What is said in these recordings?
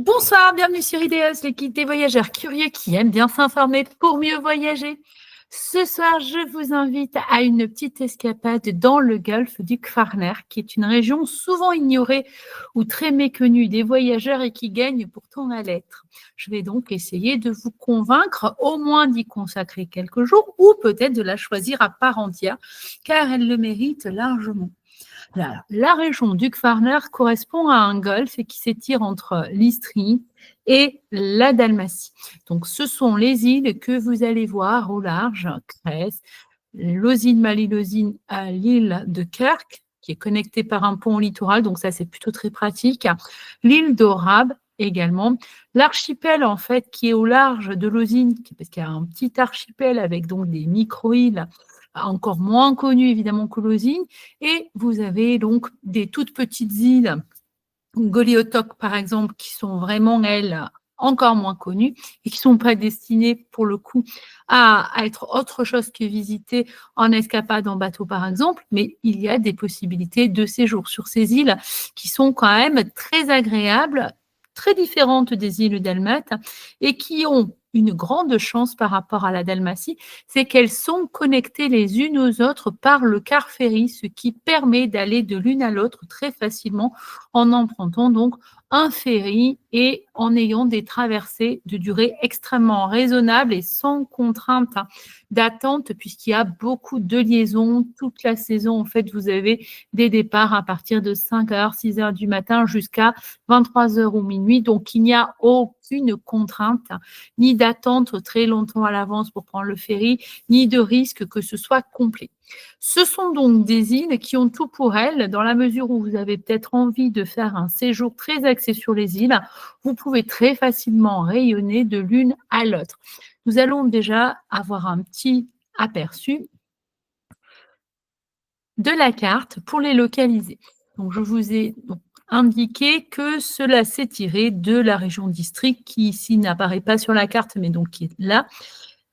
Bonsoir, bienvenue sur Ideos, le guide des voyageurs curieux qui aiment bien s'informer pour mieux voyager. Ce soir, je vous invite à une petite escapade dans le golfe du Kvarner, qui est une région souvent ignorée ou très méconnue des voyageurs et qui gagne pourtant à l'être. Je vais donc essayer de vous convaincre au moins d'y consacrer quelques jours ou peut-être de la choisir à part entière, car elle le mérite largement. La région du Kvarner correspond à un golfe qui s'étire entre l'Istrie et la Dalmatie. Donc, ce sont les îles que vous allez voir au large, Cres, Losine-Malilosine à l'île de Kerk, qui est connectée par un pont au littoral, donc ça c'est plutôt très pratique. L'île d'Orab également. L'archipel en fait qui est au large de Losine, parce qu'il y a un petit archipel avec donc des micro-îles encore moins connues évidemment que Losine, et vous avez donc des toutes petites îles, Goliotok par exemple, qui sont vraiment, elles, encore moins connues et qui ne sont pas destinées pour le coup à être autre chose que visiter en escapade en bateau par exemple, mais il y a des possibilités de séjour sur ces îles qui sont quand même très agréables, très différentes des îles dalmates et qui ont une grande chance par rapport à la Dalmatie, c'est qu'elles sont connectées les unes aux autres par le car ferry, ce qui permet d'aller de l'une à l'autre très facilement en empruntant donc un ferry et en ayant des traversées de durée extrêmement raisonnable et sans contrainte d'attente, puisqu'il y a beaucoup de liaisons toute la saison. En fait, vous avez des départs à partir de 5h, 6h du matin jusqu'à 23h ou minuit. Donc, il n'y a aucune contrainte, ni d'attente très longtemps à l'avance pour prendre le ferry, ni de risque que ce soit complet. Ce sont donc des îles qui ont tout pour elles, dans la mesure où vous avez peut-être envie de faire un séjour très axé sur les îles, vous pouvez très facilement rayonner de l'une à l'autre. Nous allons déjà avoir un petit aperçu de la carte pour les localiser. Donc, je vous ai indiqué que cela s'est tiré de la région d'Istrie, qui ici n'apparaît pas sur la carte, mais donc qui est là.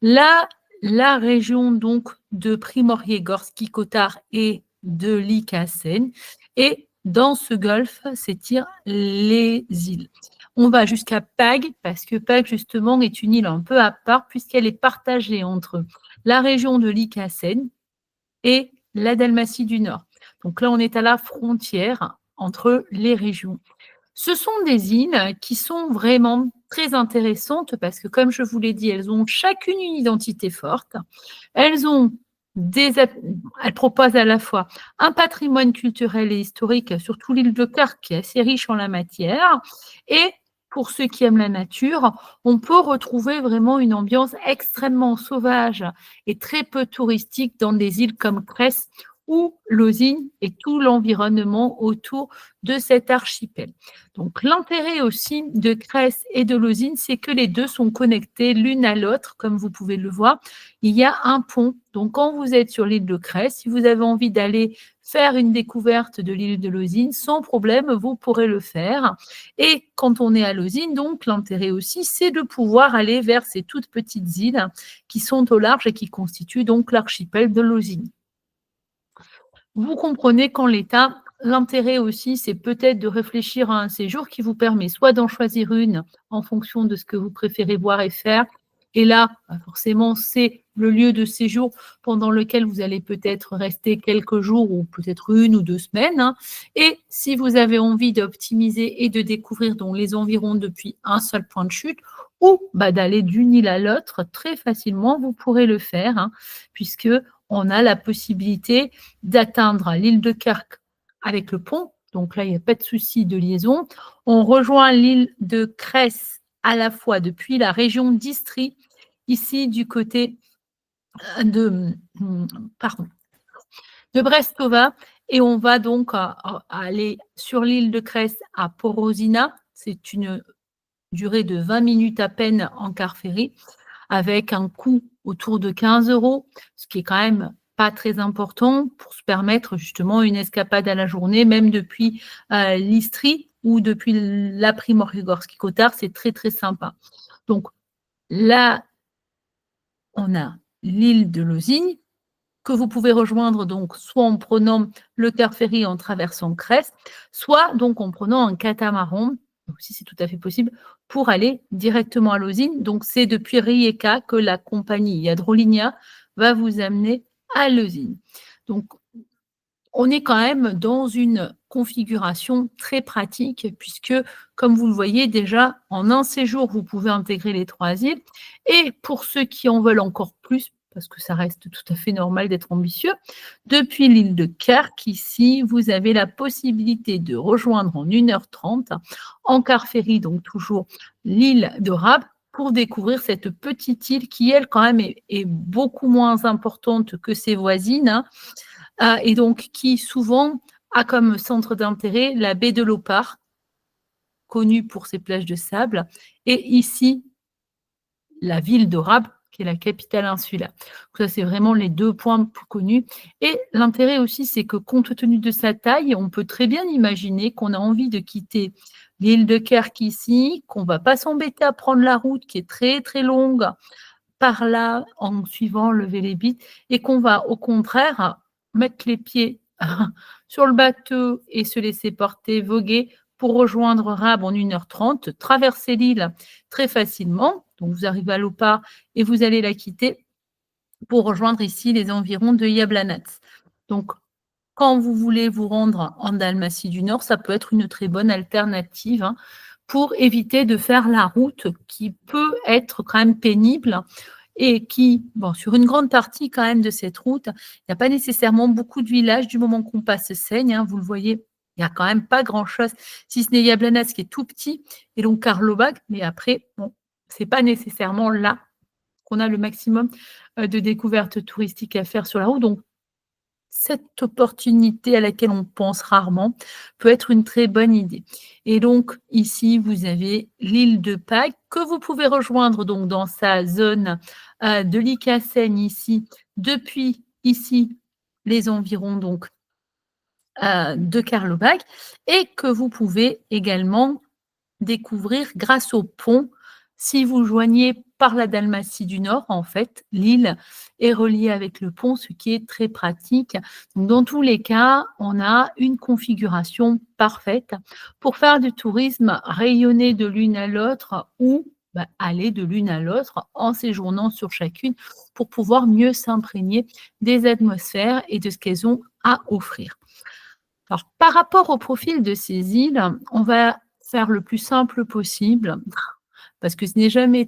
Là, la région donc de Primorje-Gorski Kotar et de Likasen. Et dans ce golfe s'étirent les îles. On va jusqu'à Pag, parce que Pag, justement, est une île un peu à part, puisqu'elle est partagée entre la région de Likasen et la Dalmatie du Nord. Donc là, on est à la frontière entre les régions. Ce sont des îles qui sont vraiment très intéressantes parce que, comme je vous l'ai dit, elles ont chacune une identité forte. Elles proposent à la fois un patrimoine culturel et historique, surtout l'île de Kerk, qui est assez riche en la matière. Et pour ceux qui aiment la nature, on peut retrouver vraiment une ambiance extrêmement sauvage et très peu touristique dans des îles comme Cres ou Losine et tout l'environnement autour de cet archipel. Donc, l'intérêt aussi de Cres et de Losine, c'est que les deux sont connectés l'une à l'autre, comme vous pouvez le voir. Il y a un pont. Donc, quand vous êtes sur l'île de Cres, si vous avez envie d'aller faire une découverte de l'île de Losine, sans problème, vous pourrez le faire. Et quand on est à Losine, donc, l'intérêt aussi, c'est de pouvoir aller vers ces toutes petites îles qui sont au large et qui constituent donc l'archipel de Losine. Vous comprenez qu'en l'état, l'intérêt aussi, c'est peut-être de réfléchir à un séjour qui vous permet soit d'en choisir une en fonction de ce que vous préférez voir et faire. Et là, forcément, c'est le lieu de séjour pendant lequel vous allez peut-être rester quelques jours ou peut-être 1 ou 2 semaines. Et si vous avez envie d'optimiser et de découvrir donc les environs depuis un seul point de chute ou d'aller d'une île à l'autre, très facilement, vous pourrez le faire puisque on a la possibilité d'atteindre l'île de Kerk avec le pont. Donc là, il n'y a pas de souci de liaison. On rejoint l'île de Cres à la fois depuis la région d'Istrie, ici du côté de Brestova, et on va donc aller sur l'île de Cres à Porozina. C'est une durée de 20 minutes à peine en car ferry, avec un coût autour de 15 €, ce qui est quand même pas très important pour se permettre justement une escapade à la journée, même depuis l'Istrie ou depuis la Primorje-Gorski Kotar, c'est très très sympa. Donc là, on a l'île de Losine que vous pouvez rejoindre donc soit en prenant le car ferry en traversant Cres, soit donc en prenant un catamaran aussi c'est tout à fait possible, pour aller directement à Lozine. Donc c'est depuis Rijeka que la compagnie Jadrolinija va vous amener à Lozine. Donc on est quand même dans une configuration très pratique puisque, comme vous le voyez déjà, en un séjour, vous pouvez intégrer les 3 îles et pour ceux qui en veulent encore plus, parce que ça reste tout à fait normal d'être ambitieux, depuis l'île de Kerk, ici, vous avez la possibilité de rejoindre en 1h30 en car ferry, donc toujours l'île de Rab, pour découvrir cette petite île qui, elle, quand même, est beaucoup moins importante que ses voisines, hein, et donc qui souvent a comme centre d'intérêt la baie de Lopar, connue pour ses plages de sable, et ici, la ville de Rab, qui est la capitale insulaire. Donc ça, c'est vraiment les 2 points plus connus. Et l'intérêt aussi, c'est que compte tenu de sa taille, on peut très bien imaginer qu'on a envie de quitter l'île de Kerk ici, qu'on ne va pas s'embêter à prendre la route qui est très, très longue par là en suivant le Vélébite et qu'on va au contraire mettre les pieds sur le bateau et se laisser porter, voguer pour rejoindre Rab en 1h30, traverser l'île très facilement. Donc vous arrivez à Lopar et vous allez la quitter pour rejoindre ici les environs de Jablanac. Donc quand vous voulez vous rendre en Dalmatie du Nord, ça peut être une très bonne alternative, hein, pour éviter de faire la route qui peut être quand même pénible et qui, bon, sur une grande partie quand même de cette route, il n'y a pas nécessairement beaucoup de villages du moment qu'on passe Seigne, hein, vous le voyez, il n'y a quand même pas grand-chose, si ce n'est Jablanac qui est tout petit, et donc Karlovac, mais après, bon, c'est pas nécessairement là qu'on a le maximum de découvertes touristiques à faire sur la route. Donc, cette opportunité à laquelle on pense rarement peut être une très bonne idée. Et donc ici, vous avez l'île de Pâques que vous pouvez rejoindre donc dans sa zone de l'Icassaigne ici, depuis ici les environs donc de Karlobag et que vous pouvez également découvrir grâce au pont. Si vous joignez par la Dalmatie du Nord, en fait, l'île est reliée avec le pont, ce qui est très pratique. Donc, dans tous les cas, on a une configuration parfaite pour faire du tourisme rayonner de l'une à l'autre ou aller de l'une à l'autre en séjournant sur chacune pour pouvoir mieux s'imprégner des atmosphères et de ce qu'elles ont à offrir. Alors, par rapport au profil de ces îles, on va faire le plus simple possible, parce que ce n'est jamais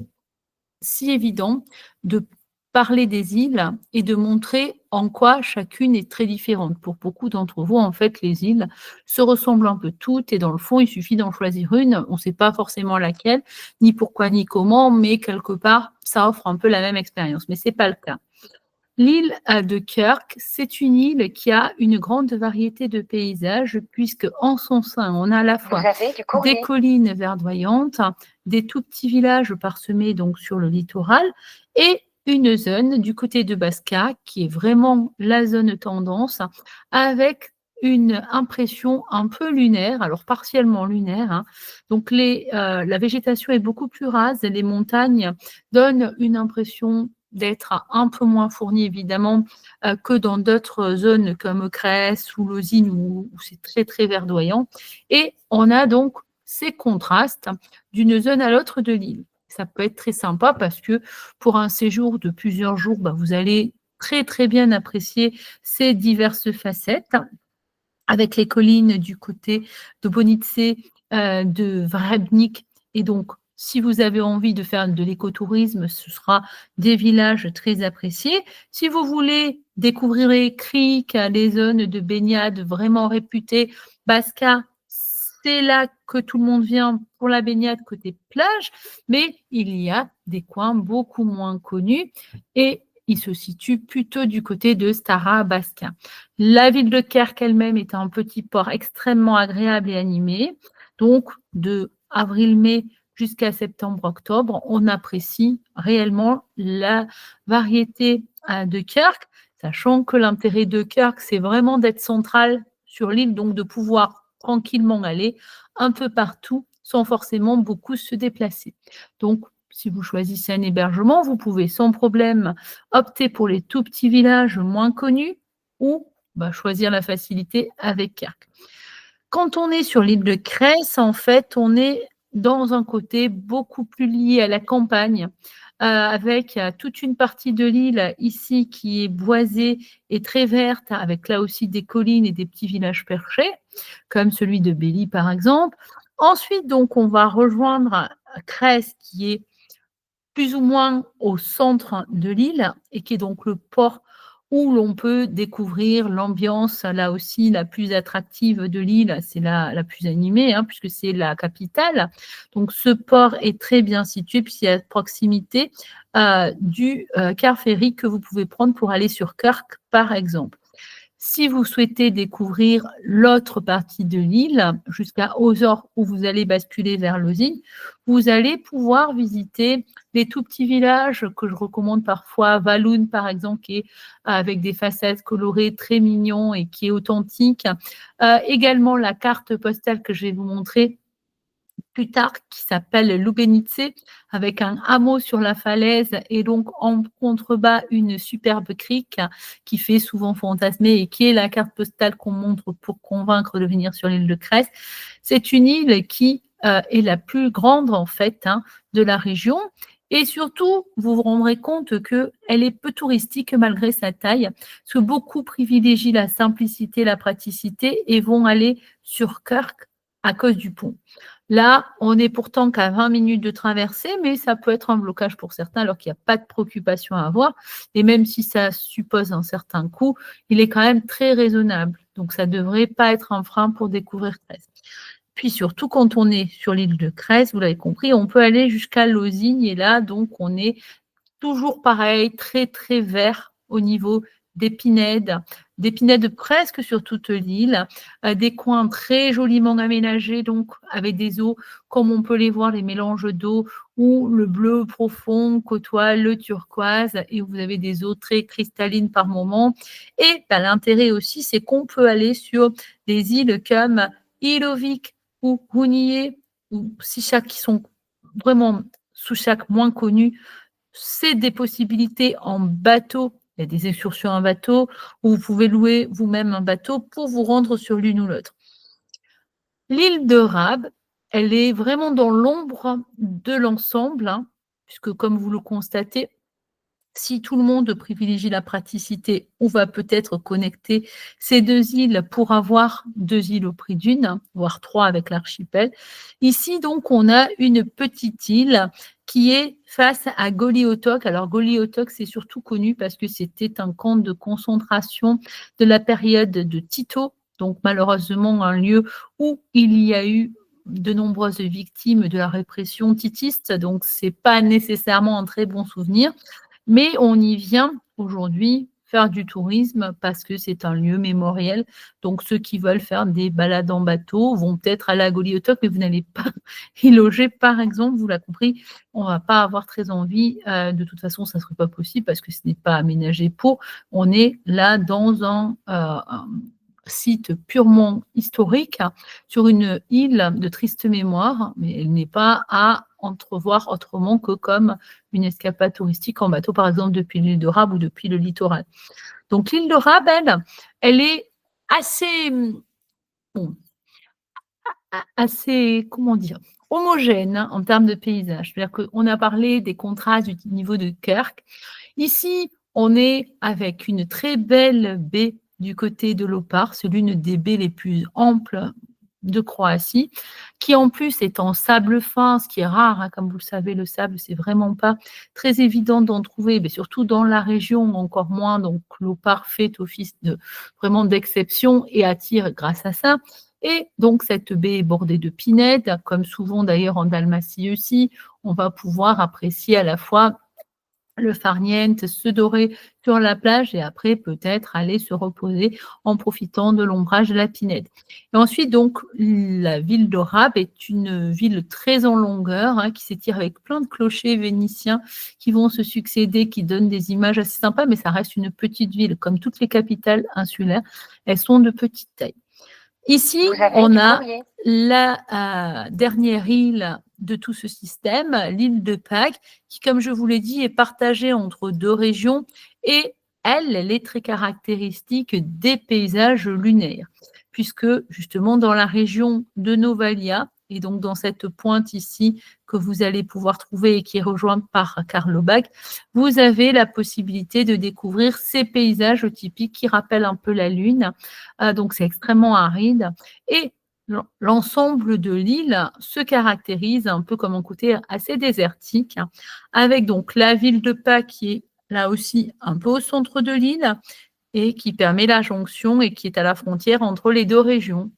si évident de parler des îles et de montrer en quoi chacune est très différente. Pour beaucoup d'entre vous, en fait, les îles se ressemblent un peu toutes et dans le fond, il suffit d'en choisir une. On ne sait pas forcément laquelle, ni pourquoi, ni comment, mais quelque part, ça offre un peu la même expérience. Mais ce n'est pas le cas. L'île de Kirk, c'est une île qui a une grande variété de paysages puisque en son sein, on a à la fois des collines verdoyantes, des tout petits villages parsemés donc sur le littoral et une zone du côté de Basca qui est vraiment la zone tendance avec une impression un peu lunaire, alors partiellement lunaire, hein. Donc la végétation est beaucoup plus rase, les montagnes donnent une impression d'être un peu moins fourni évidemment que dans d'autres zones comme Cresse ou Lozine où c'est très très verdoyant. Et on a donc ces contrastes d'une zone à l'autre de l'île. Ça peut être très sympa parce que pour un séjour de plusieurs jours, vous allez très très bien apprécier ces diverses facettes avec les collines du côté de Bonice, de Vrebnik. Et donc, si vous avez envie de faire de l'écotourisme, ce sera des villages très appréciés. Si vous voulez découvrir les criques, les zones de baignade vraiment réputées, Basca, c'est là que tout le monde vient pour la baignade côté plage, mais il y a des coins beaucoup moins connus et il se situe plutôt du côté de Stara Basca. La ville de Kerk elle-même est un petit port extrêmement agréable et animé. Donc, de avril-mai jusqu'à septembre-octobre, on apprécie réellement la variété de Kerk, sachant que l'intérêt de Kerk, c'est vraiment d'être central sur l'île, donc de pouvoir tranquillement aller un peu partout sans forcément beaucoup se déplacer. Donc, si vous choisissez un hébergement, vous pouvez sans problème opter pour les tout petits villages moins connus ou choisir la facilité avec Kerk. Quand on est sur l'île de Cres, en fait, on est dans un côté beaucoup plus lié à la campagne, avec, toute une partie de l'île ici qui est boisée et très verte, avec là aussi des collines et des petits villages perchés, comme celui de Belly par exemple. Ensuite donc on va rejoindre Cres qui est plus ou moins au centre de l'île et qui est donc le port où l'on peut découvrir l'ambiance, là aussi, la plus attractive de l'île. C'est la plus animée, hein, puisque c'est la capitale. Donc, ce port est très bien situé, puisqu'il est à proximité du car ferry que vous pouvez prendre pour aller sur Kirk, par exemple. Si vous souhaitez découvrir l'autre partie de l'île, jusqu'à Ozor, où vous allez basculer vers Lozing, vous allez pouvoir visiter des tout petits villages que je recommande parfois, Walloon par exemple, qui est avec des façades colorées très mignons et qui est authentique. Également la carte postale que je vais vous montrer plus tard qui s'appelle Lubenice, avec un hameau sur la falaise et donc en contrebas une superbe crique qui fait souvent fantasmer et qui est la carte postale qu'on montre pour convaincre de venir sur l'île de Cres. C'est une île qui est la plus grande en fait de la région. Et surtout, vous vous rendrez compte qu'elle est peu touristique malgré sa taille, parce que beaucoup privilégient la simplicité, la praticité et vont aller sur Kirk à cause du pont. Là, on est pourtant qu'à 20 minutes de traversée, mais ça peut être un blocage pour certains alors qu'il n'y a pas de préoccupation à avoir. Et même si ça suppose un certain coût, il est quand même très raisonnable. Donc, ça ne devrait pas être un frein pour découvrir Cres. Puis surtout, quand on est sur l'île de Cres, vous l'avez compris, on peut aller jusqu'à Lozing. Et là, donc, on est toujours pareil, très, très vert au niveau des pinèdes presque sur toute l'île, des coins très joliment aménagés, donc avec des eaux, comme on peut les voir, les mélanges d'eau, où le bleu profond côtoie le turquoise, et vous avez des eaux très cristallines par moment. Et l'intérêt aussi, c'est qu'on peut aller sur des îles comme Ilovik ou Hounier, ou Sichak, qui sont vraiment sous chaque moins connues. C'est des possibilités en bateau. Il y a des excursions en bateau où vous pouvez louer vous-même un bateau pour vous rendre sur l'une ou l'autre. L'île de Rab, elle est vraiment dans l'ombre de l'ensemble, puisque comme vous le constatez, si tout le monde privilégie la praticité, on va peut-être connecter ces deux îles pour avoir deux îles au prix d'une, voire trois avec l'archipel. Ici, donc, on a une petite île qui est face à Goliotok. Alors, Goliotok, c'est surtout connu parce que c'était un camp de concentration de la période de Tito, donc malheureusement un lieu où il y a eu de nombreuses victimes de la répression titiste, donc c'est pas nécessairement un très bon souvenir. Mais on y vient aujourd'hui faire du tourisme parce que c'est un lieu mémoriel. Donc, ceux qui veulent faire des balades en bateau vont peut-être aller à Goliotok, mais vous n'allez pas y loger, par exemple. Vous l'avez compris, on ne va pas avoir très envie. De toute façon, ça ne serait pas possible parce que ce n'est pas aménagé pour. On est là dans un site purement historique sur une île de triste mémoire, mais elle n'est pas à entrevoir autrement que comme une escapade touristique en bateau, par exemple depuis l'île de Rab ou depuis le littoral. Donc l'île de Rab, elle est assez, bon, assez, comment dire, homogène en termes de paysage. C'est-à-dire qu'on a parlé des contrastes du niveau de Kirk. Ici, on est avec une très belle baie du côté de l'Opar, c'est l'une des baies les plus amples de Croatie, qui en plus est en sable fin, ce qui est rare, comme vous le savez, le sable, c'est vraiment pas très évident d'en trouver, mais surtout dans la région, encore moins. Donc l'Opar fait office vraiment d'exception et attire grâce à ça. Et donc cette baie est bordée de pinèdes, comme souvent d'ailleurs en Dalmatie aussi. On va pouvoir apprécier à la fois le farniente, se dorer sur la plage et après peut-être aller se reposer en profitant de l'ombrage de la pinède. Et ensuite, donc, la ville de Rab est une ville très en longueur qui s'étire avec plein de clochers vénitiens qui vont se succéder, qui donnent des images assez sympas, mais ça reste une petite ville. Comme toutes les capitales insulaires, elles sont de petite taille. Ici, on a la dernière île de tout ce système, l'île de Pâques, qui, comme je vous l'ai dit, est partagée entre deux régions et elle est très caractéristique des paysages lunaires, puisque justement dans la région de Novalia, et donc dans cette pointe ici que vous allez pouvoir trouver et qui est rejointe par Karlobag, vous avez la possibilité de découvrir ces paysages typiques qui rappellent un peu la Lune. Donc c'est extrêmement aride. Et l'ensemble de l'île se caractérise un peu comme un côté assez désertique, avec donc la ville de Pâques qui est là aussi un peu au centre de l'île et qui permet la jonction et qui est à la frontière entre les deux régions.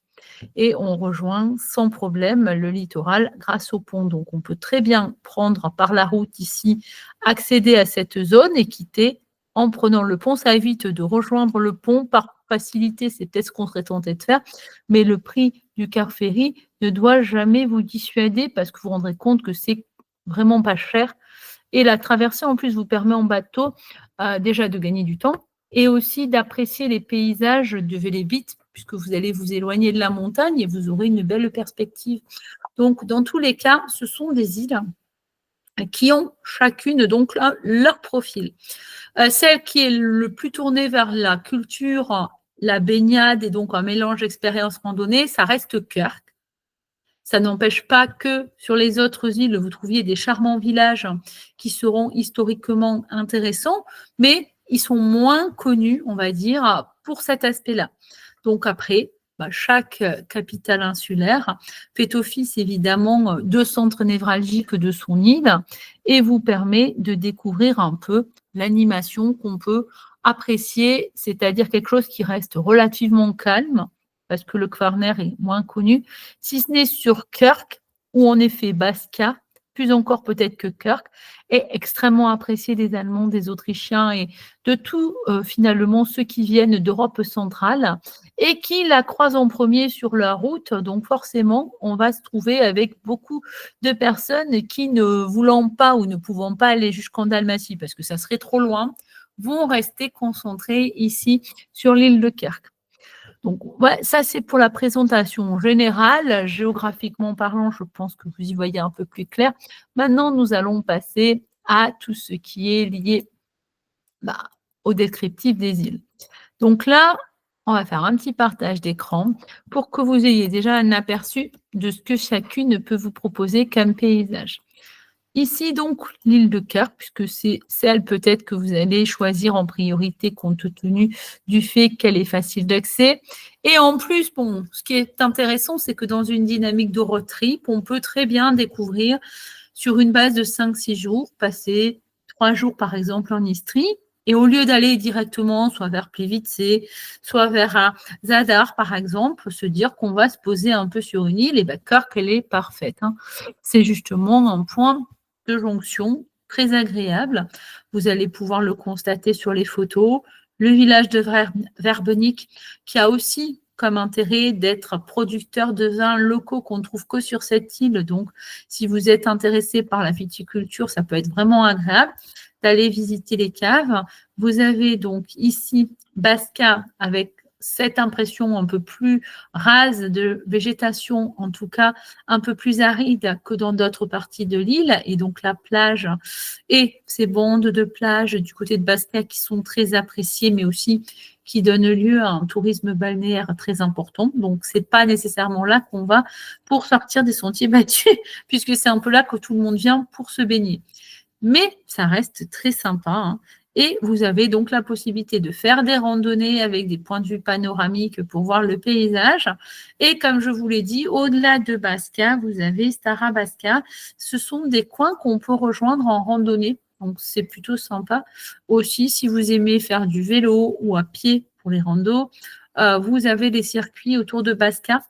Et on rejoint sans problème le littoral grâce au pont. Donc on peut très bien prendre par la route ici, accéder à cette zone et quitter en prenant le pont. Ça évite de rejoindre le pont par facilité, c'est peut-être ce qu'on serait tenté de faire, mais le prix du car ferry ne doit jamais vous dissuader parce que vous vous rendrez compte que c'est vraiment pas cher. Et la traversée, en plus, vous permet en bateau déjà de gagner du temps et aussi d'apprécier les paysages de Vélébite, puisque vous allez vous éloigner de la montagne et vous aurez une belle perspective. Donc, dans tous les cas, ce sont des îles qui ont chacune donc leur profil. Celle qui est le plus tournée vers la culture, la baignade et donc un mélange expérience randonnée, ça reste Kirk. Ça n'empêche pas que sur les autres îles, vous trouviez des charmants villages qui seront historiquement intéressants, mais ils sont moins connus, on va dire, pour cet aspect-là. Donc après, chaque capitale insulaire fait office évidemment de centre névralgique de son île et vous permet de découvrir un peu l'animation qu'on peut apprécier, c'est-à-dire quelque chose qui reste relativement calme, parce que le Kvarner est moins connu, si ce n'est sur Kirk, où en effet Baska, plus encore peut-être que Kirk, est extrêmement apprécié des Allemands, des Autrichiens et de tous finalement ceux qui viennent d'Europe centrale et qui la croisent en premier sur la route. Donc forcément, on va se trouver avec beaucoup de personnes qui, ne voulant pas ou ne pouvant pas aller jusqu'en Dalmatie, parce que ça serait trop loin, vont rester concentrés ici sur l'île de Kirk. Donc, ouais, ça, c'est pour la présentation générale. Géographiquement parlant, je pense que vous y voyez un peu plus clair. Maintenant, nous allons passer à tout ce qui est lié au descriptif des îles. Donc là, on va faire un petit partage d'écran pour que vous ayez déjà un aperçu de ce que chacune peut vous proposer comme paysage. Ici, donc, l'île de Kirk, puisque c'est celle peut-être que vous allez choisir en priorité compte tenu du fait qu'elle est facile d'accès. Et en plus, bon, ce qui est intéressant, c'est que dans une dynamique de road trip, on peut très bien découvrir sur une base de 5-6 jours, passer 3 jours par exemple en Istrie, et au lieu d'aller directement soit vers Plivice, soit vers Zadar par exemple, se dire qu'on va se poser un peu sur une île, et bien Kirk, elle est parfaite. C'est justement un point de jonction très agréable. Vous allez pouvoir le constater sur les photos. Le village de Verbenick, qui a aussi comme intérêt d'être producteur de vins locaux qu'on ne trouve que sur cette île. Donc, si vous êtes intéressé par la viticulture, ça peut être vraiment agréable d'aller visiter les caves. Vous avez donc ici Baska avec cette impression un peu plus rase de végétation, en tout cas un peu plus aride que dans d'autres parties de l'île. Et donc la plage et ces bandes de plage du côté de Baska qui sont très appréciées, mais aussi qui donnent lieu à un tourisme balnéaire très important. Donc, ce n'est pas nécessairement là qu'on va pour sortir des sentiers battus, puisque c'est un peu là que tout le monde vient pour se baigner. Mais ça reste très sympa, Et vous avez donc la possibilité de faire des randonnées avec des points de vue panoramiques pour voir le paysage. Et comme je vous l'ai dit, au-delà de Baska, vous avez Stara Baska. Ce sont des coins qu'on peut rejoindre en randonnée. Donc, c'est plutôt sympa. Aussi, si vous aimez faire du vélo ou à pied pour les randos, vous avez des circuits autour de Baska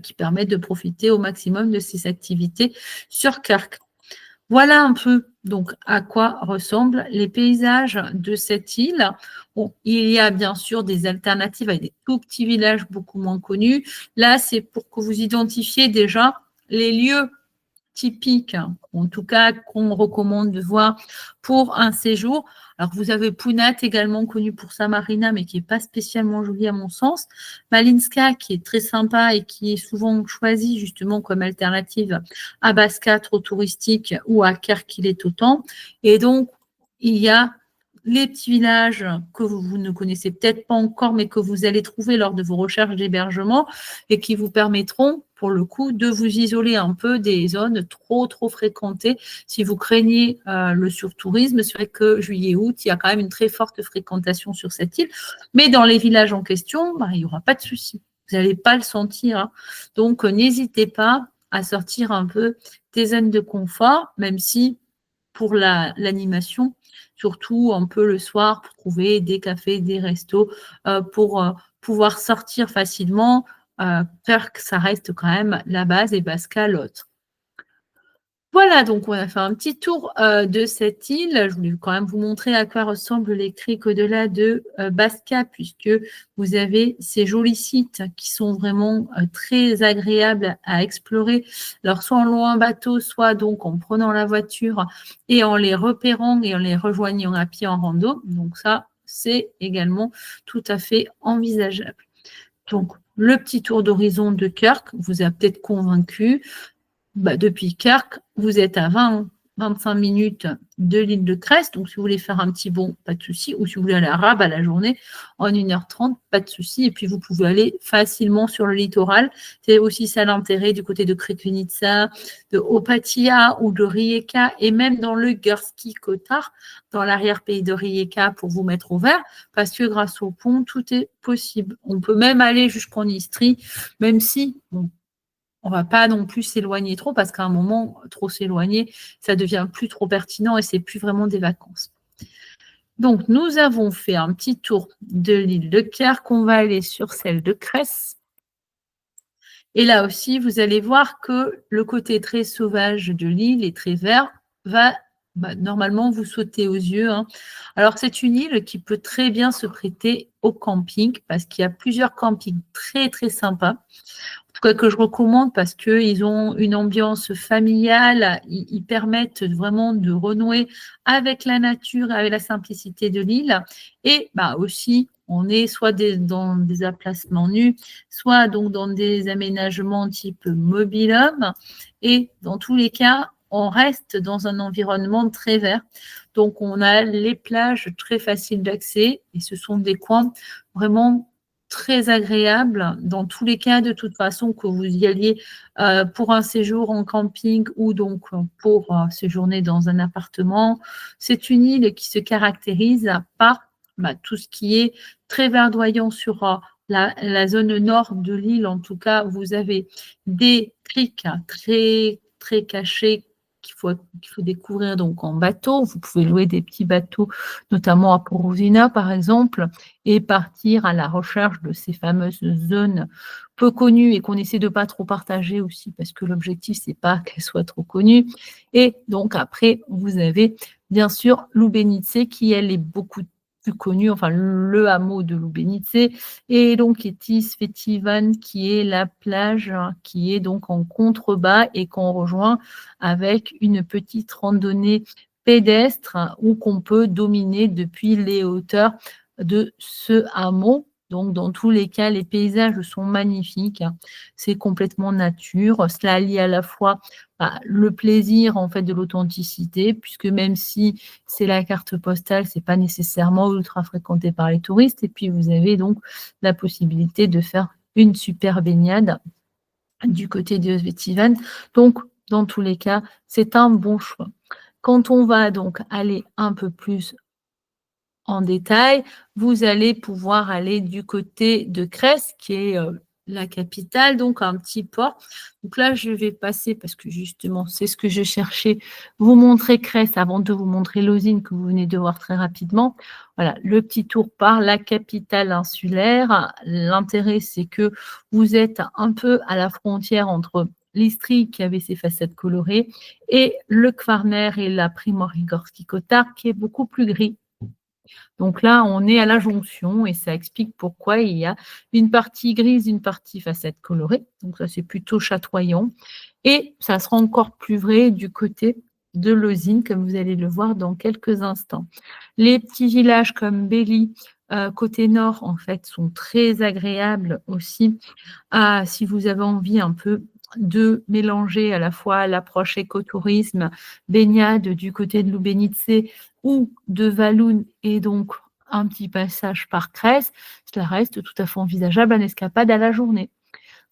qui permettent de profiter au maximum de ces activités sur Kirk. Voilà un peu donc à quoi ressemblent les paysages de cette île. Bon, il y a bien sûr des alternatives avec des tout petits villages beaucoup moins connus. Là, c'est pour que vous identifiez déjà les lieux typiques, en tout cas qu'on recommande de voir pour un séjour. Alors, vous avez Punat, également connu pour sa marina, mais qui n'est pas spécialement jolie à mon sens. Malinska, qui est très sympa et qui est souvent choisi justement comme alternative à Baska, trop touristique, ou à Kerk, il est autant. Et donc, il y a les petits villages que vous ne connaissez peut-être pas encore, mais que vous allez trouver lors de vos recherches d'hébergement et qui vous permettront, pour le coup, de vous isoler un peu des zones trop fréquentées. Si vous craignez le surtourisme, c'est vrai que juillet-août, il y a quand même une très forte fréquentation sur cette île. Mais dans les villages en question, il n'y aura pas de souci. Vous n'allez pas le sentir, hein. Donc, n'hésitez pas à sortir un peu des zones de confort, même si pour l'animation, surtout un peu le soir, pour trouver des cafés, des restos, pour pouvoir sortir facilement, faire que ça reste quand même la base et Basca l'autre. Voilà, donc on a fait un petit tour de cette île. Je voulais quand même vous montrer à quoi ressemble les criques au-delà de Basca, puisque vous avez ces jolis sites qui sont vraiment très agréables à explorer. Alors, soit en louant un bateau, soit donc en prenant la voiture et en les repérant et en les rejoignant à pied en rando. Donc ça, c'est également tout à fait envisageable. Donc, le petit tour d'horizon de Kirk vous a peut-être convaincu. Depuis Kirk, vous êtes à 20-25 minutes de l'île de Crest. Donc, si vous voulez faire un petit bond, pas de souci. Ou si vous voulez aller à Rabat la journée, en 1h30, pas de souci. Et puis, vous pouvez aller facilement sur le littoral. C'est aussi ça l'intérêt du côté de Crikvenica, de Opatia ou de Rijeka, et même dans le Gurski Kotar, dans l'arrière-pays de Rijeka, pour vous mettre au vert, parce que grâce au pont, tout est possible. On peut même aller jusqu'en Istrie, même si, on ne va pas non plus s'éloigner trop parce qu'à un moment, trop s'éloigner, ça devient plus trop pertinent et c'est plus vraiment des vacances. Donc, nous avons fait un petit tour de l'île de Kerk. On va aller sur celle de Cress. Et là aussi, vous allez voir que le côté très sauvage de l'île et très vert va normalement vous sauter aux yeux, hein. Alors, c'est une île qui peut très bien se prêter au camping parce qu'il y a plusieurs campings très sympas. En tout cas, que je recommande parce qu'ils ont une ambiance familiale, ils permettent vraiment de renouer avec la nature, avec la simplicité de l'île. Et aussi, on est soit dans des emplacements nus, soit donc dans des aménagements type mobil-home. Et dans tous les cas, on reste dans un environnement très vert. Donc, on a les plages très faciles d'accès et ce sont des coins vraiment très agréable dans tous les cas, de toute façon, que vous y alliez pour un séjour en camping ou donc pour séjourner dans un appartement. C'est une île qui se caractérise par tout ce qui est très verdoyant sur la zone nord de l'île. En tout cas, vous avez des criques très cachées qu'il faut découvrir donc en bateau. Vous pouvez louer des petits bateaux, notamment à Porozina, par exemple, et partir à la recherche de ces fameuses zones peu connues et qu'on essaie de ne pas trop partager aussi parce que l'objectif, ce n'est pas qu'elles soient trop connues. Et donc, après, vous avez bien sûr Lubenice qui, elle, est beaucoup plus connue, enfin le hameau de Lubenice, et donc Etis Fetivan qui est la plage qui est donc en contrebas et qu'on rejoint avec une petite randonnée pédestre ou qu'on peut dominer depuis les hauteurs de ce hameau. Donc, dans tous les cas, les paysages sont magnifiques. C'est complètement nature. Cela allie à la fois le plaisir en fait de l'authenticité, puisque même si c'est la carte postale, c'est pas nécessairement ultra fréquenté par les touristes. Et puis, vous avez donc la possibilité de faire une super baignade du côté de Svetivan. Donc, dans tous les cas, c'est un bon choix. Quand on va donc aller un peu plus en détail, vous allez pouvoir aller du côté de Crest, qui est la capitale, donc un petit port. Donc là, je vais passer, parce que justement, c'est ce que je cherchais, vous montrer Crest avant de vous montrer Lozine, que vous venez de voir très rapidement. Voilà, le petit tour par la capitale insulaire. L'intérêt, c'est que vous êtes un peu à la frontière entre l'Istrie, qui avait ses facettes colorées, et le Kvarner et la Primorje-Gorski Kotar, qui est beaucoup plus gris. Donc là, on est à la jonction et ça explique pourquoi il y a une partie grise, une partie facette colorée. Donc ça, c'est plutôt chatoyant. Et ça sera encore plus vrai du côté de Lozine, comme vous allez le voir dans quelques instants. Les petits villages comme Belly, côté nord, en fait, sont très agréables aussi. Si vous avez envie un peu de mélanger à la fois l'approche écotourisme, baignade du côté de Lubenice, ou de Walloon et donc un petit passage par Crest, cela reste tout à fait envisageable en escapade à la journée.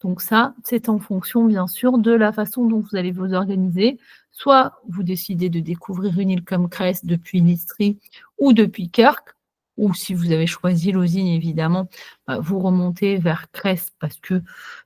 Donc ça, c'est en fonction, bien sûr, de la façon dont vous allez vous organiser. Soit vous décidez de découvrir une île comme Crest depuis Listri ou depuis Kirk, ou si vous avez choisi Lozine, évidemment, vous remontez vers Crest parce que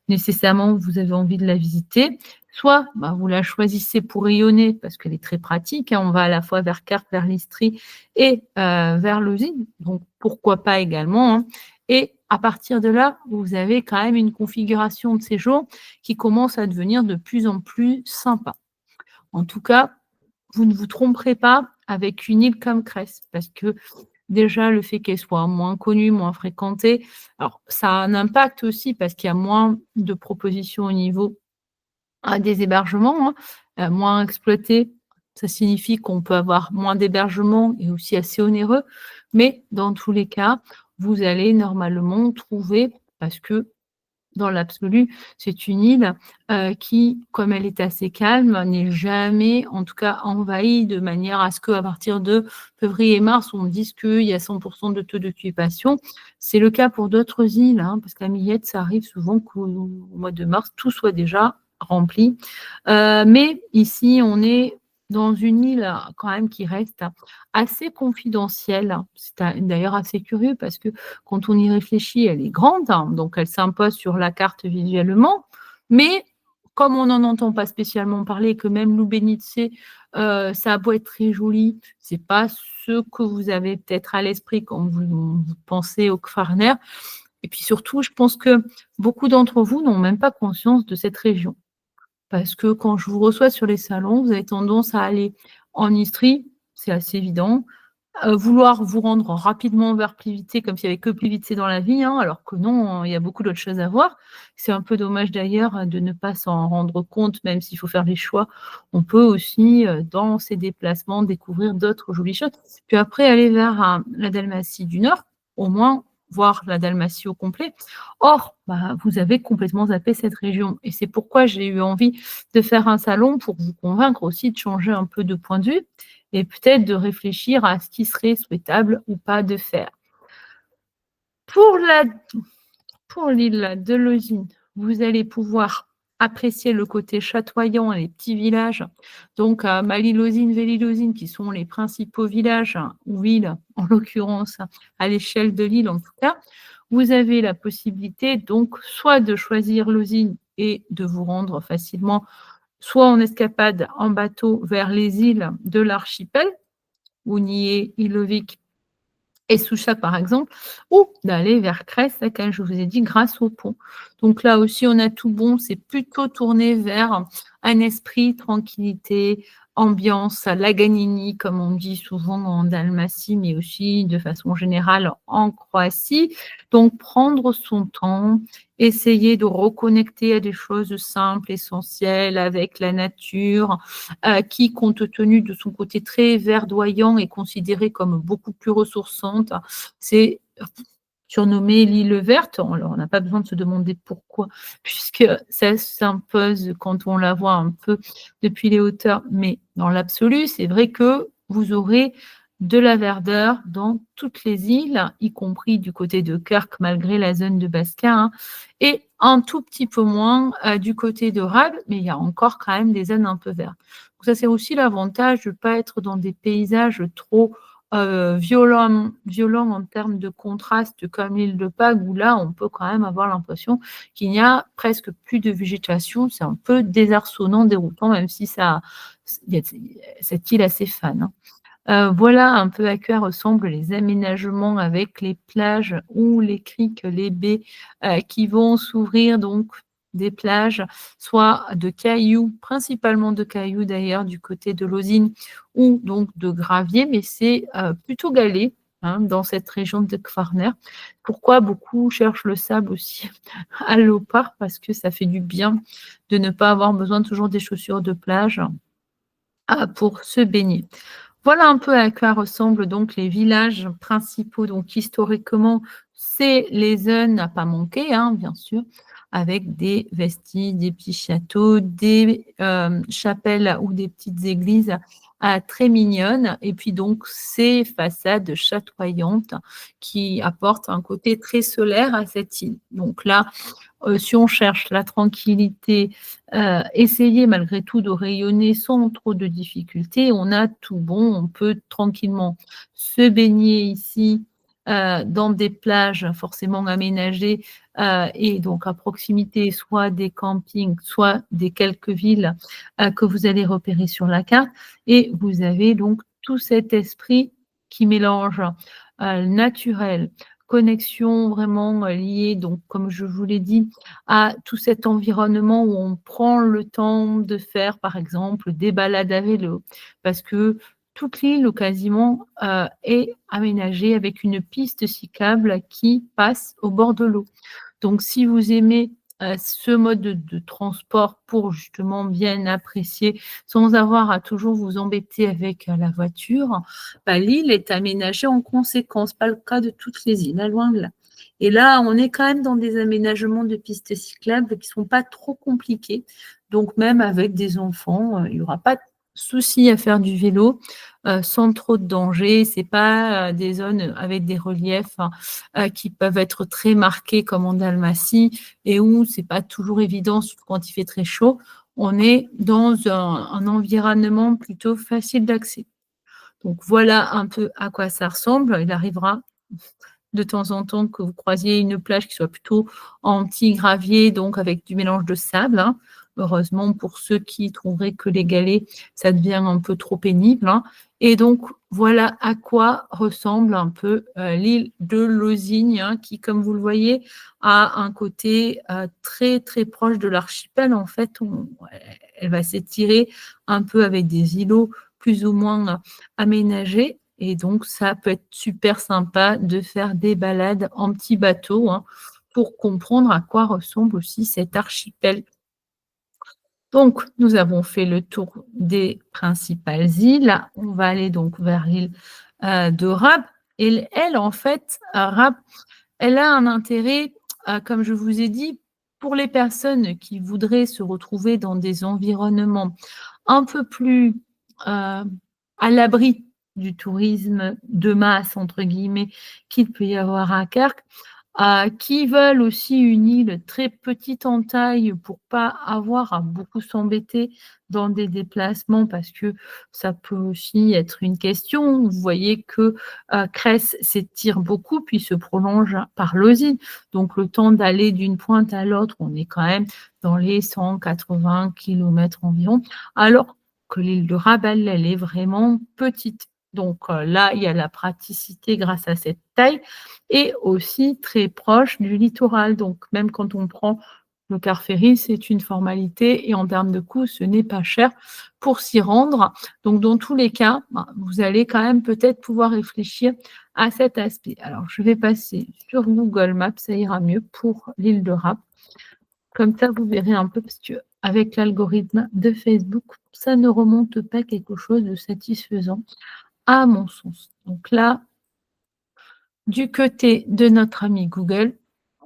nécessairement vous avez envie de la visiter. Soit vous la choisissez pour rayonner parce qu'elle est très pratique, hein. On va à la fois vers Kirk, vers Listri et vers Lozine. Donc pourquoi pas également, hein. Et à partir de là, vous avez quand même une configuration de séjour qui commence à devenir de plus en plus sympa. En tout cas, vous ne vous tromperez pas avec une île comme Crest, parce que déjà le fait qu'elle soit moins connue, moins fréquentée, alors ça a un impact aussi parce qu'il y a moins de propositions au niveau des hébergements, hein, moins exploités. Ça signifie qu'on peut avoir moins d'hébergements et aussi assez onéreux. Mais dans tous les cas, vous allez normalement trouver, parce que dans l'absolu, c'est une île, qui, comme elle est assez calme, n'est jamais, en tout cas, envahie de manière à ce qu'à partir de février-mars, on dise qu'il y a 100 de taux d'occupation. C'est le cas pour d'autres îles, hein, parce qu'à Millette, ça arrive souvent qu'au mois de mars, tout soit déjà rempli. Mais ici, on est dans une île, quand même qui reste assez confidentielle. C'est d'ailleurs assez curieux parce que quand on y réfléchit, elle est grande, hein, donc elle s'impose sur la carte visuellement. Mais comme on n'en entend pas spécialement parler, que même Lubenice, ça a beau être très joli, c'est pas ce que vous avez peut-être à l'esprit quand vous pensez au Kfarner. Et puis surtout, je pense que beaucoup d'entre vous n'ont même pas conscience de cette région. Parce que quand je vous reçois sur les salons, vous avez tendance à aller en Istrie, c'est assez évident, vouloir vous rendre rapidement vers Plivicé comme s'il n'y avait que Plivicé dans la vie, hein, alors que non, il y a beaucoup d'autres choses à voir. C'est un peu dommage d'ailleurs de ne pas s'en rendre compte, même s'il faut faire les choix. On peut aussi, dans ces déplacements, découvrir d'autres jolies choses. Puis après, aller vers la Dalmatie du Nord, au moins voir la Dalmatie au complet. Or, vous avez complètement zappé cette région. Et c'est pourquoi j'ai eu envie de faire un salon pour vous convaincre aussi de changer un peu de point de vue et peut-être de réfléchir à ce qui serait souhaitable ou pas de faire. Pour l'île de Lozine, vous allez pouvoir apprécier le côté chatoyant et les petits villages. Donc, Mali-Lozine, Véli-Lozine, qui sont les principaux villages, ou îles, en l'occurrence, à l'échelle de l'île en tout cas. Vous avez la possibilité, donc, soit de choisir Lozine et de vous rendre facilement soit en escapade en bateau vers les îles de l'archipel, Ounié, Ilovik et Soucha par exemple, ou d'aller vers Crest, laquelle je vous ai dit, grâce au pont. Donc là aussi, on a tout bon, c'est plutôt tourné vers un esprit, tranquillité, ambiance, Laganini, comme on dit souvent en Dalmatie, mais aussi de façon générale en Croatie. Donc prendre son temps, essayer de reconnecter à des choses simples, essentielles, avec la nature, qui, compte tenu de son côté très verdoyant, est considérée comme beaucoup plus ressourçante. C'est surnommé l'île verte. Alors, on n'a pas besoin de se demander pourquoi, puisque ça s'impose quand on la voit un peu depuis les hauteurs. Mais dans l'absolu, c'est vrai que vous aurez de la verdeur dans toutes les îles, y compris du côté de Kirk, malgré la zone de Basca, hein, et un tout petit peu moins du côté de Rab, mais il y a encore quand même des zones un peu vertes. Donc ça, c'est aussi l'avantage de ne pas être dans des paysages trop violents en termes de contraste comme l'île de Pâques, où là, on peut quand même avoir l'impression qu'il n'y a presque plus de végétation. C'est un peu désarçonnant, déroutant, même si il y a cette île assez fan, hein. Voilà un peu à quoi ressemblent les aménagements avec les plages ou les criques, les baies qui vont s'ouvrir, donc des plages, soit de cailloux, principalement de cailloux d'ailleurs du côté de Lozine, ou donc de gravier, mais c'est plutôt galé, hein, dans cette région de Kvarner. Pourquoi beaucoup cherchent le sable aussi à Lopar? Parce que ça fait du bien de ne pas avoir besoin toujours des chaussures de plage pour se baigner. Voilà un peu à quoi ressemblent donc les villages principaux. Donc historiquement, c'est les zones à pas manquer, hein, bien sûr. avec des vestiges, des petits châteaux, des, chapelles ou des petites églises, très mignonnes et puis donc ces façades chatoyantes qui apportent un côté très solaire à cette île. Donc là, si on cherche la tranquillité, essayez malgré tout de rayonner sans trop de difficultés. On a tout bon, on peut tranquillement se baigner ici, dans des plages forcément aménagées, et donc à proximité soit des campings, soit des quelques villes, que vous allez repérer sur la carte et vous avez donc tout cet esprit qui mélange, naturel, connexion vraiment, liée donc comme je vous l'ai dit, à tout cet environnement où on prend le temps de faire, par exemple, des balades à vélo. Parce que toute l'île ou quasiment, est aménagée avec une piste cyclable qui passe au bord de l'eau. Donc si vous aimez, ce mode de transport pour justement bien apprécier sans avoir à toujours vous embêter avec, la voiture, bah, l'île est aménagée en conséquence. Pas le cas de toutes les îles, hein, loin de là. Et là, on est quand même dans des aménagements de pistes cyclables qui sont pas trop compliqués. Donc même avec des enfants, il y aura pas de souci à faire du vélo, sans trop de danger. C'est pas, des zones avec des reliefs, qui peuvent être très marqués comme en Dalmatie et où c'est pas toujours évident, surtout quand il fait très chaud. On est dans un environnement plutôt facile d'accès. Donc voilà un peu à quoi ça ressemble. Il arrivera de temps en temps que vous croisiez une plage qui soit plutôt en petit gravier, donc avec du mélange de sable, hein. Heureusement pour ceux qui trouveraient que les galets, ça devient un peu trop pénible, hein. Et donc voilà à quoi ressemble un peu, l'île de Lausigne, hein, qui, comme vous le voyez, a un côté, très, très proche de l'archipel. En fait, on elle va s'étirer un peu avec des îlots plus ou moins aménagés et donc ça peut être super sympa de faire des balades en petit bateau, hein, pour comprendre à quoi ressemble aussi cet archipel. Donc nous avons fait le tour des principales îles. On va aller donc vers l'île, de Rap et elle, en fait, Rap, elle a un intérêt, comme je vous ai dit, pour les personnes qui voudraient se retrouver dans des environnements un peu plus, à l'abri du tourisme «de masse» entre guillemets qu'il peut y avoir à Carque, qui veulent aussi une île très petite en taille pour pas avoir à beaucoup s'embêter dans des déplacements parce que ça peut aussi être une question. Vous voyez que, Cres s'étire beaucoup puis se prolonge par Lausanne. Donc le temps d'aller d'une pointe à l'autre, on est quand même dans les 180 kilomètres environ, alors que l'île de Rabel, elle est vraiment petite. Donc, là, il y a la praticité grâce à cette taille et aussi très proche du littoral. Donc, même quand on prend le car ferry, c'est une formalité et en termes de coût, ce n'est pas cher pour s'y rendre. Donc, dans tous les cas, ben, vous allez quand même peut-être pouvoir réfléchir à cet aspect. Alors, je vais passer sur Google Maps, ça ira mieux pour l'île de Rap. Comme ça, vous verrez un peu parce qu'avec l'algorithme de Facebook, ça ne remonte pas quelque chose de satisfaisant à mon sens. Donc là, du côté de notre ami Google,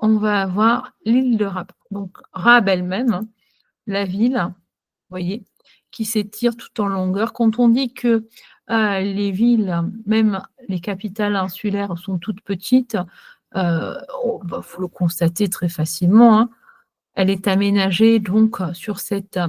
on va avoir l'île de Rab. Donc Rab elle-même, hein, la ville, vous voyez, qui s'étire tout en longueur. Quand on dit que, les villes, même les capitales insulaires sont toutes petites, oh, bah, faut le constater très facilement, hein. Elle est aménagée donc sur cette,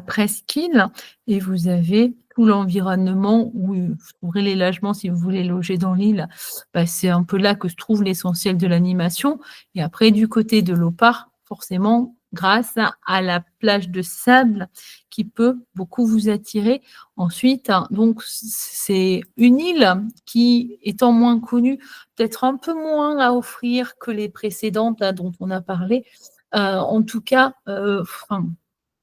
presqu'île et vous avez tout l'environnement où, vous trouverez les logements si vous voulez loger dans l'île. Bah, c'est un peu là que se trouve l'essentiel de l'animation et après du côté de l'Opar, forcément, grâce à la plage de sable qui peut beaucoup vous attirer. Ensuite, hein, donc c'est une île qui, étant moins connue, peut-être un peu moins à offrir que les précédentes là dont on a parlé. En tout cas, enfin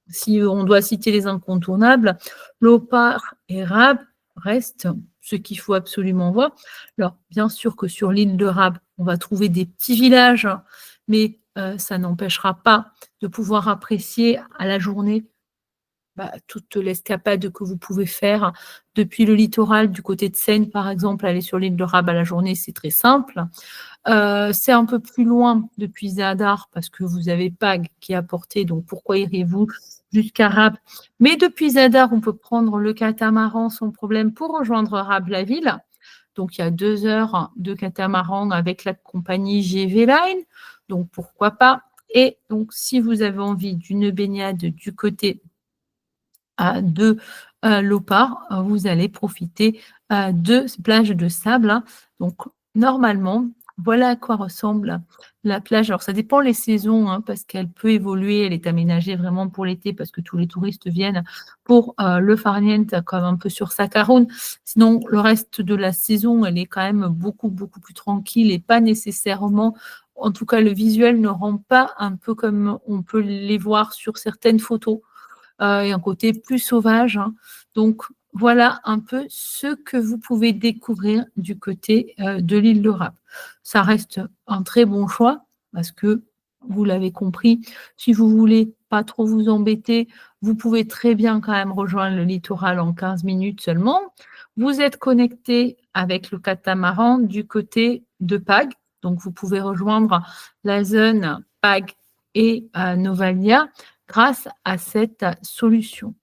si on doit citer les incontournables, Lopar et Rab restent ce qu'il faut absolument voir. Alors, bien sûr que sur l'île de Rab, on va trouver des petits villages, hein, mais ça n'empêchera pas de pouvoir apprécier à la journée toute l'escapade que vous pouvez faire depuis le littoral du côté de Seine, par exemple, aller sur l'île de Rab à la journée, c'est très simple. C'est un peu plus loin depuis Zadar parce que vous avez Pag qui est à portée, donc pourquoi iriez-vous jusqu'à Rab? Mais depuis Zadar, on peut prendre le catamaran sans problème pour rejoindre Rab, la ville. Donc, il y a 2 heures de catamaran avec la compagnie GV Line, donc pourquoi pas. Et donc, si vous avez envie d'une baignade du côté de Lopar, vous allez profiter de ces plages de sable, hein. Donc, normalement, voilà à quoi ressemble la plage. Alors, ça dépend les saisons, hein, parce qu'elle peut évoluer. Elle est aménagée vraiment pour l'été parce que tous les touristes viennent pour le farniente, comme un peu sur Sakharoun. Sinon, le reste de la saison, elle est quand même beaucoup, beaucoup plus tranquille et pas nécessairement, en tout cas, le visuel ne rend pas un peu comme on peut les voir sur certaines photos et un côté plus sauvage, hein. Donc voilà un peu ce que vous pouvez découvrir du côté, de l'île de Rap. Ça reste un très bon choix parce que, vous l'avez compris, si vous voulez pas trop vous embêter, vous pouvez très bien quand même rejoindre le littoral en 15 minutes seulement. Vous êtes connecté avec le catamaran du côté de Pag, donc vous pouvez rejoindre la zone Pag et Novalia grâce à cette solution.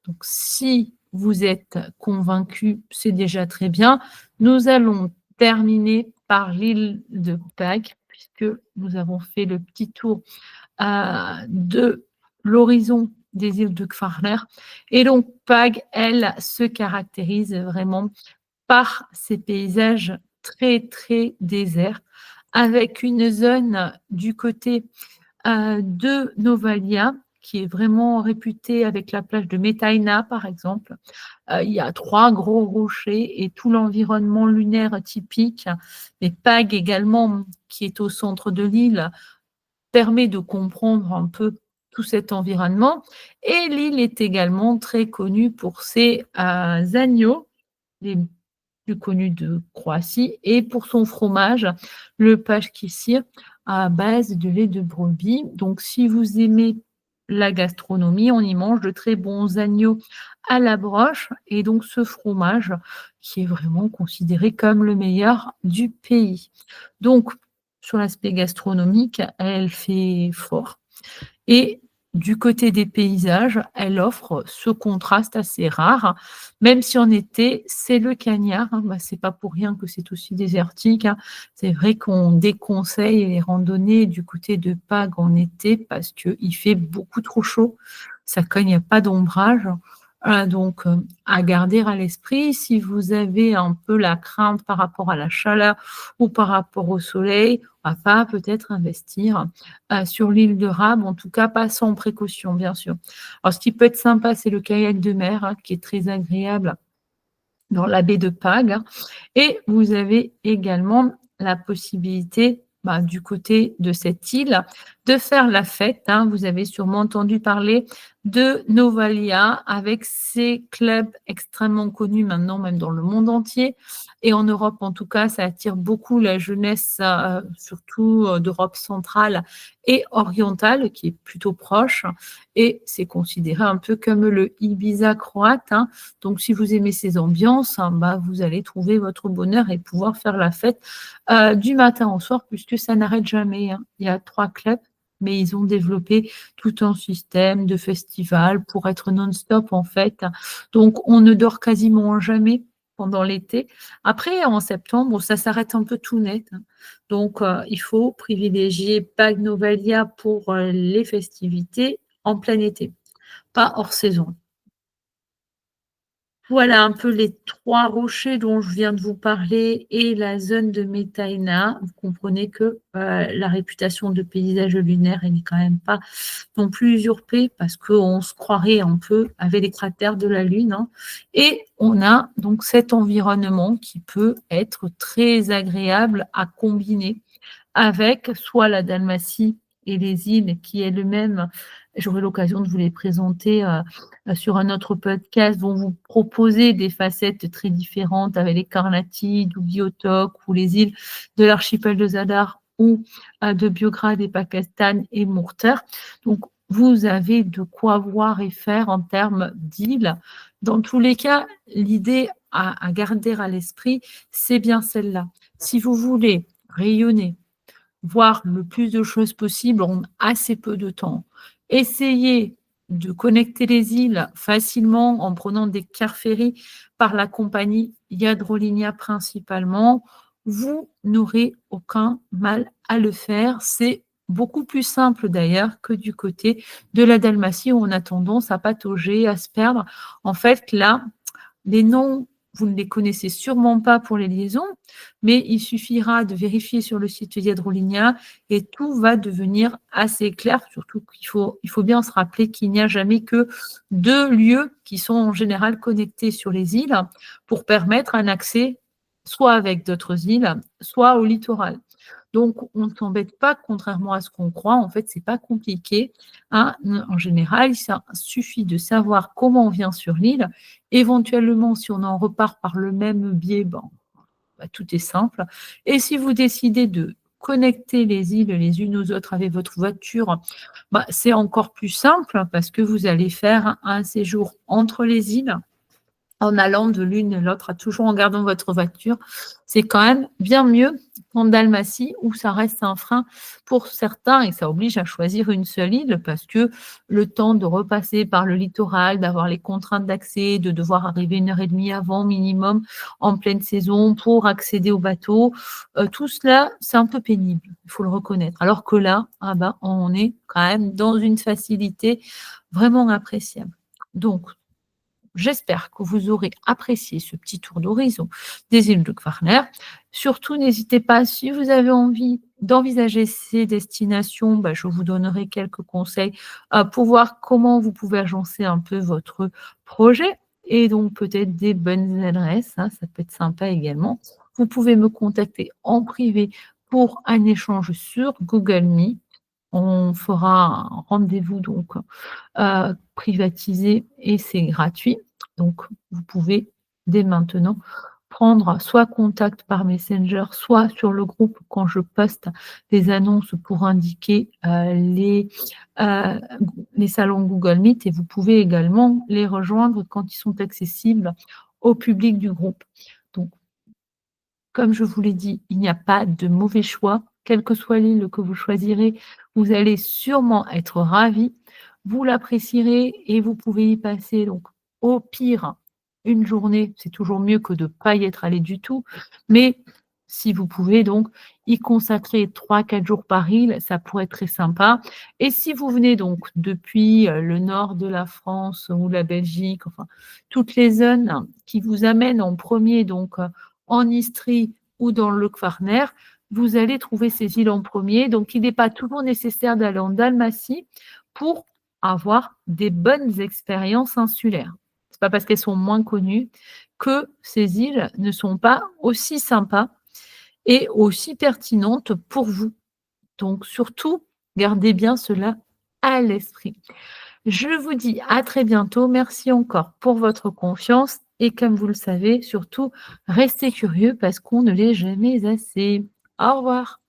Donc, si vous êtes convaincu, c'est déjà très bien. Nous allons terminer par l'île de Pâques, puisque nous avons fait le petit tour de l'horizon des îles de Kfarner. Et donc, Pâques, elle, se caractérise vraiment par ces paysages très, très déserts, avec une zone du côté de Novalia, qui est vraiment réputée avec la plage de Metaina, par exemple. Il y a 3 gros rochers et tout l'environnement lunaire typique. Mais Pag également, qui est au centre de l'île, permet de comprendre un peu tout cet environnement. Et l'île est également très connue pour ses agneaux, les plus connu de Croatie, et pour son fromage, le pashkisir à base de lait de brebis. Donc, si vous aimez la gastronomie, on y mange de très bons agneaux à la broche et donc ce fromage qui est vraiment considéré comme le meilleur du pays. Donc, sur l'aspect gastronomique, elle fait fort. Et du côté des paysages, elle offre ce contraste assez rare, même si en été, c'est le cagnard, hein. C'est pas pour rien que c'est aussi désertique, hein. C'est vrai qu'on déconseille les randonnées du côté de Pag en été parce qu'il fait beaucoup trop chaud. Ça cogne, il n'y a pas d'ombrage. Donc, à garder à l'esprit, si vous avez un peu la crainte par rapport à la chaleur ou par rapport au soleil, on va pas peut-être investir sur l'île de Rab, en tout cas pas sans précaution, bien sûr. Alors, ce qui peut être sympa, c'est le kayak de mer, hein, qui est très agréable dans la baie de Pag, hein. Et vous avez également la possibilité, du côté de cette île, de faire la fête, hein. Vous avez sûrement entendu parler de Novalia avec ses clubs extrêmement connus maintenant, même dans le monde entier. Et en Europe, en tout cas, ça attire beaucoup la jeunesse, surtout d'Europe centrale et orientale, qui est plutôt proche. Et c'est considéré un peu comme le Ibiza croate, hein. Donc, si vous aimez ces ambiances, hein, vous allez trouver votre bonheur et pouvoir faire la fête du matin au soir, puisque ça n'arrête jamais, hein. Il y a 3 clubs, mais ils ont développé tout un système de festival pour être non-stop, en fait. Donc, on ne dort quasiment jamais pendant l'été. Après, en septembre, ça s'arrête un peu tout net, hein. Donc, il faut privilégier Pag Novalia pour les festivités en plein été, pas hors saison. Voilà un peu les 3 rochers dont je viens de vous parler et la zone de Metaina. Vous comprenez que, la réputation de paysage lunaire, elle n'est quand même pas non plus usurpée parce qu'on se croirait un peu avec les cratères de la Lune, hein. Et on a donc cet environnement qui peut être très agréable à combiner avec soit la Dalmatie et les îles qui elles-mêmes, j'aurai l'occasion de vous les présenter sur un autre podcast, vont vous proposer des facettes très différentes avec les Carnatic ou Biotoc ou les îles de l'archipel de Zadar ou de Biograd et Pakistan et Murter. Donc vous avez de quoi voir et faire en termes d'îles. Dans tous les cas, l'idée à garder à l'esprit, c'est bien celle-là. Si vous voulez rayonner, voir le plus de choses possible en assez peu de temps, essayez de connecter les îles facilement en prenant des cars ferry par la compagnie Yadrolinia principalement, vous n'aurez aucun mal à le faire. C'est beaucoup plus simple d'ailleurs que du côté de la Dalmatie où on a tendance à patauger, à se perdre. En fait, là, les noms, vous ne les connaissez sûrement pas pour les liaisons, mais il suffira de vérifier sur le site Yadrolinia et tout va devenir assez clair, surtout qu'il faut bien se rappeler qu'il n'y a jamais que 2 lieux qui sont en général connectés sur les îles pour permettre un accès soit avec d'autres îles, soit au littoral. Donc, on ne s'embête pas, contrairement à ce qu'on croit. En fait, c'est pas compliqué, hein. En général, ça suffit de savoir comment on vient sur l'île. Éventuellement, si on en repart par le même biais, bon, bah, tout est simple. Et si vous décidez de connecter les îles les unes aux autres avec votre voiture, bah, c'est encore plus simple parce que vous allez faire un séjour entre les îles en allant de l'une à l'autre, toujours en gardant votre voiture. C'est quand même bien mieux qu'en Dalmatie où ça reste un frein pour certains et ça oblige à choisir une seule île parce que le temps de repasser par le littoral, d'avoir les contraintes d'accès, de devoir arriver 1 heure et demie avant minimum en pleine saison pour accéder au bateau, tout cela, c'est un peu pénible, il faut le reconnaître. Alors que là, ah ben, on est quand même dans une facilité vraiment appréciable. Donc, j'espère que vous aurez apprécié ce petit tour d'horizon des îles de Kvarner. Surtout, n'hésitez pas, si vous avez envie d'envisager ces destinations, bah, je vous donnerai quelques conseils pour voir comment vous pouvez agencer un peu votre projet et donc peut-être des bonnes adresses, hein, ça peut être sympa également. Vous pouvez me contacter en privé pour un échange sur Google Meet. On fera un rendez-vous donc privatisé et c'est gratuit. Donc, vous pouvez dès maintenant prendre soit contact par Messenger, soit sur le groupe quand je poste des annonces pour indiquer euh, les salons Google Meet et vous pouvez également les rejoindre quand ils sont accessibles au public du groupe. Donc, comme je vous l'ai dit, il n'y a pas de mauvais choix. Quelle que soit l'île que vous choisirez, vous allez sûrement être ravis. Vous l'apprécierez et vous pouvez y passer donc au pire une journée. C'est toujours mieux que de ne pas y être allé du tout. Mais si vous pouvez donc y consacrer 3 4 jours par île, ça pourrait être très sympa. Et si vous venez donc depuis le nord de la France ou la Belgique, enfin toutes les zones qui vous amènent en premier donc en Istrie ou dans le Kvarner, vous allez trouver ces îles en premier. Donc, il n'est pas toujours nécessaire d'aller en Dalmatie pour avoir des bonnes expériences insulaires. Ce n'est pas parce qu'elles sont moins connues que ces îles ne sont pas aussi sympas et aussi pertinentes pour vous. Donc, surtout, gardez bien cela à l'esprit. Je vous dis à très bientôt. Merci encore pour votre confiance et comme vous le savez, surtout, restez curieux parce qu'on ne l'est jamais assez. Au revoir.